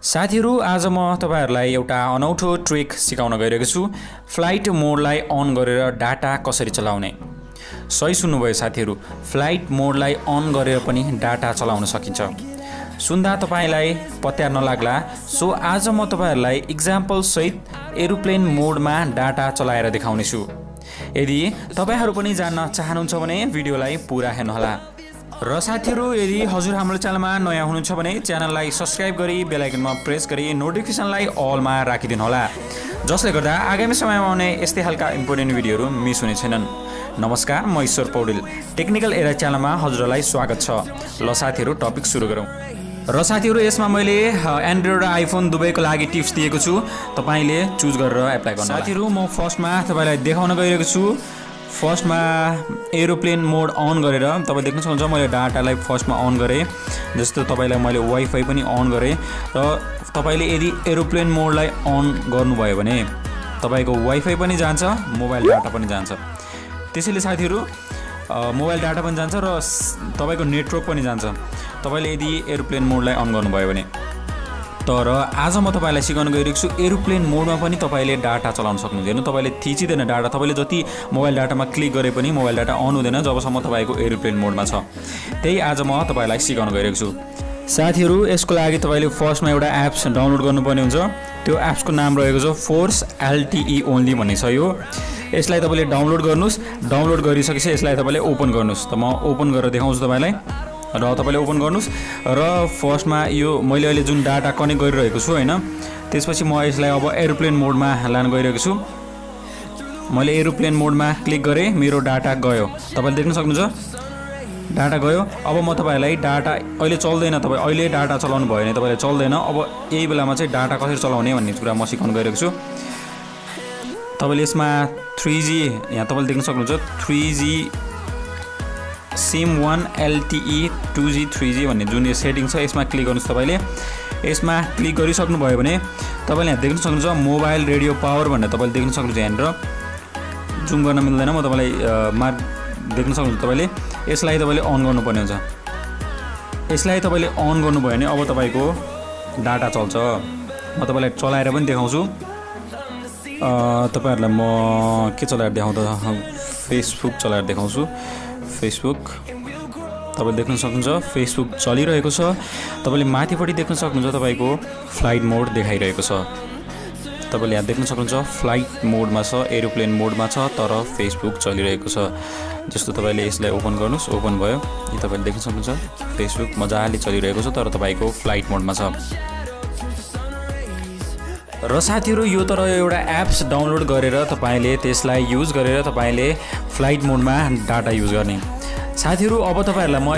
साथीहरु आज म तपाईहरुलाई एउटा अनौठो ट्रिक सिकाउन गइरहेको छु। फ्लाइट मोडलाई अन गरेर डाटा कसरी चलाउने। सही सुन्नुभयो साथीहरु, फ्लाइट मोडलाई अन गरेर पनि डाटा चलाउन सकिन्छ। सुन्दा तपाईलाई पत्यार नलाग्ला, सो आज म तपाईहरुलाई एक्जाम्पल सहित एरोप्लेन मोडमा डाटा चलाएर देखाउने छु। यदि तपाईहरु पनि जान्न चाहनुहुन्छ भने भिडियोलाई पुरा हेर्नुहोला। र साथीहरु, यदि हजुर हाम्रो च्यानलमा नयाँ हुनुहुन्छ भने च्यानललाई सब्स्क्राइब गरी बेल आइकनमा प्रेस गरी नोटिफिकेसनलाई अलमा राखिदिनु होला, जसले गर्दा आगामी समयमा आउने यस्तै खालका इम्पोर्टेन्ट भिडियोहरु मिस हुने छैनन्। नमस्कार, म ईश्वर पौडेल, टेक्निकल एरा च्यानलमा हजुरलाई स्वागत छ। ल साथीहरु, टपिक सुरु गरौँ। र साथीहरु, यसमा मैले एन्ड्रोइड र आइफोन दुवैको लागि टिप्स दिएको छु, तपाईले चुज गरेर एप्लाई गर्नु। साथीहरु, म फर्स्टमा तपाईलाई देखाउन गइरहेको छु। फर्स्टमा एरोप्लेन मोड अन गरेर तपाईले देख्न सक्नुहुन्छ मैले डाटालाई फर्स्टमा अन गरे। जस्तो तपाईलाई मैले वाइफाई पनि अन गरे र तपाईले यदि एरोप्लेन मोडलाई अन गर्नुभयो भने तपाईको वाइफाई पनि जान्छ, मोबाइल डाटा पनि जान्छ। त्यसैले साथीहरु, मोबाइल डाटा पनि जान्छ र तपाईको नेटवर्क पनि जान्छ तपाईले यदि एरोप्लेन मोडलाई अन गर्नुभयो भने। तर आज म तपाईलाई सिकाउन गइरहेको छु एरोप्लेन मोडमा पनि तपाईले डाटा चलाउन सक्नुहुन्छ। तपाईले थिचिदैन डाटा, तपाईले जति मोबाइल डाटामा क्लिक गरे पनि मोबाइल डाटा अन हुँदैन जबसम्म तपाईको एरोप्लेन मोडमा छ। त्यही आज म तपाईलाई सिकाउन गइरहेको छु। साथीहरु, यसको लागि तपाईले फर्स्टमा एउटा एप्स डाउनलोड गर्नुपर्ने हुन्छ। त्यो एप्सको नाम रहेको छ फोर्स LTE ओन्ली भन्ने छ यो। यसलाई तपाईले डाउनलोड गर्नुस्। डाउनलोड गरिसकेपछि यसलाई तपाईले ओपन गर्नुस्। त म ओपन गरेर देखाउँछु तपाईलाई र तपाईले ओपन गर्नुस्। र फर्स्टमा यो मैले अहिले जुन डाटा कनेक्ट गरिरहेको छु हैन, त्यसपछि म यसलाई अब एरोप्लेन मोडमा लान गइरहेको छु। मैले एरोप्लेन मोडमा क्लिक गरे, मेरो डाटा गयो। तपाईले देख्न सक्नुहुन्छ डाटा गयो। अब म तपाईलाई डाटा अहिले चल्दैन, तपाई अहिले डाटा चलाउनु भयो भने तपाईले चल्दैन। अब यही बेलामा चाहिँ डाटा कसरी चलाउने भन्ने कुरा म सिकाउन गइरहेको छु। तपाईले यसमा 3G यहाँ तपाईले देख्न सक्नुहुन्छ 3G SIM 1 LTE 2G 3G भन्ने जुन यो सेटिङ छ यसमा क्लिक गर्नुस्। तपाईले यसमा क्लिक गरिसक्नु भयो भने तपाईले यहाँ देख्न सक्नुहुन्छ मोबाइल रेडियो पावर भनेर तपाईले देख्न सक्नुहुन्छ। यहाँनिर जुम गर्न मिल्दैन, म तपाईलाई देख्न सक्नुहुन्छ। तपाईले यसलाई तपाईले अन गर्नुपर्ने हुन्छ। यसलाई तपाईले अन गर्नुभयो भने अब तपाईको डाटा चल्छ। म तपाईलाई चलाएर पनि देखाउँछु। तपाईहरुलाई म के चलाएर देखाउँदा फेसबुक चलाएर देखाउँछु। फेसबुक तपाईले देख्न सक्नुहुन्छ फेसबुक चलिरहेको छ। तपाईले माथिपट्टि देख्न सक्नुहुन्छ तपाईको फ्लाइट मोड देखाइरहेको छ। तपाईले यहाँ देख्न सक्नुहुन्छ फ्लाइट मोडमा छ, एरोप्लेन मोडमा छ, तर फेसबुक चलिरहेको छ। जस्तो तपाईले यसलाई ओपन गर्नुस्, ओपन भयो। यो तपाईले देख्न सक्नुहुन्छ फेसबुक मजाले चलिरहेको छ, तर तपाईको फ्लाइट मोडमा छ। र साथीहरु, यो तर एउटा एप्स डाउनलोड गरेर तपाईले त्यसलाई युज गरेर तपाईले फ्लाइट मोडमा डाटा युज गर्ने। साथीहरु, अब तपाईहरुलाई म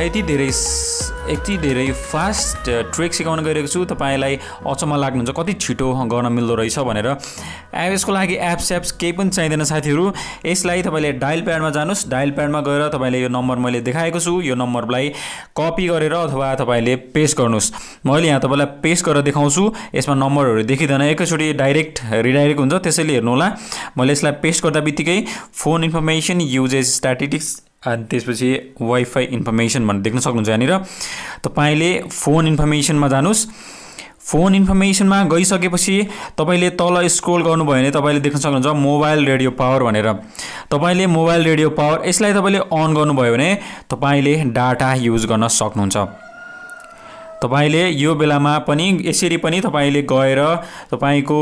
यति धेरै फास्ट ट्रिक सिकाउन गइरहेको छु। तपाईलाई अचम्म लाग्नुहुन्छ कति छिटो गर्न मिल्दो रहेछ भनेर। यसको लागि एप्स केही पनि चाहिँदैन साथीहरु। यसलाई तपाईले डायल प्याडमा जानुस्। डायल प्याडमा गएर तपाईले यो नम्बर मैले देखाएको छु, यो नम्बरलाई कपी गरेर अथवा तपाईले पेस्ट गर्नुस्। मैले यहाँ तपाईलाई पेस्ट गरेर देखाउँछु। यसमा नम्बरहरु देखिदैन, एकैचोटी डाइरेक्ट रिडाइरेक्ट हुन्छ, त्यसैले हेर्नु होला। मैले यसलाई पेस्ट गर्दा बित्तिकै फोन इन्फर्मेसन युजेज स्ट्याटिस्टिक्स अनि त्यसपछि वाइफाई इन्फर्मेसन भनेर देख्न सक्नुहुन्छ। यहाँनिर तपाईले फोन इन्फर्मेसनमा जानुस्। फोन इन्फर्मेसनमा गइसकेपछि तपाईले तल स्क्रोल गर्नुभयो भने तपाईले देख्न सक्नुहुन्छ मोबाइल रेडियो पावर भनेर। तपाईले मोबाइल रेडियो पावर यसलाई तपाईले अन गर्नुभयो भने तपाईले डाटा युज गर्न सक्नुहुन्छ। तपाईले यो बेलामा पनि यसरी पनि तपाईले गएर तपाईको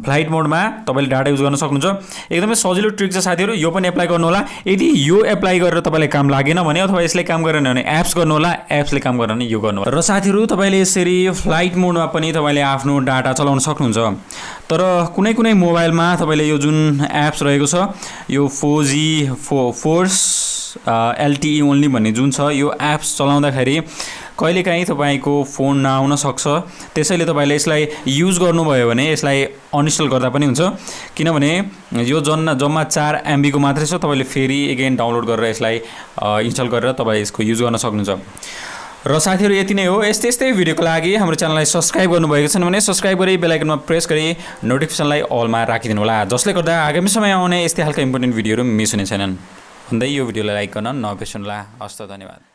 फ्लाइट मोडमा तपाईले डाटा युज गर्न सक्नुहुन्छ। एकदमै सजिलो ट्रिक छ साथीहरु, यो पनि एप्लाई गर्नु होला। यदि यो एप्लाई गरेर तपाईलाई काम लागेन भने अथवा यसले काम गरेन भने एप्स गर्नु होला, एप्सले काम गरेन भने यो गर्नु होला। र साथीहरु, तपाईले यसरी फ्लाइट मोडमा पनि तपाईले आफ्नो डाटा चलाउन सक्नुहुन्छ। तर कुनै मोबाइलमा तपाईले यो जुन एप्स रहेको छ यो 4G फोर्स LTE ओन्ली भन्ने जुन छ यो एप्स चलाउँदाखेरि कहिलेकाहीँ तपाईको फोन नआउन सक्छ। त्यसैले तपाईले यसलाई युज गर्नुभयो भने यसलाई अनइन्स्टल गर्दा पनि हुन्छ, किनभने यो जम्मा 4 MB को मात्रै छ। तपाईले फेरि अगेन डाउनलोड गरेर यसलाई इन्स्टल गरेर तपाई यसको युज गर्न सक्नुहुन्छ। र साथीहरु, यति नै हो। यस्तै भिडियोको लागि हाम्रो च्यानललाई सब्स्क्राइब गर्नुभएको छैन भने सब्स्क्राइब गरी बेल आइकनमा प्रेस गरी नोटिफिकेसनलाई अलमा राखिदिनु होला, जसले गर्दा आगामी समयमा आउने यस्तै खालका इम्पोर्टेन्ट भिडियोहरु मिस हुने छैनन्। भन्दै यो भिडियोलाई लाइक गर्न नबिर्सनुहोला। हस्त, धन्यवाद।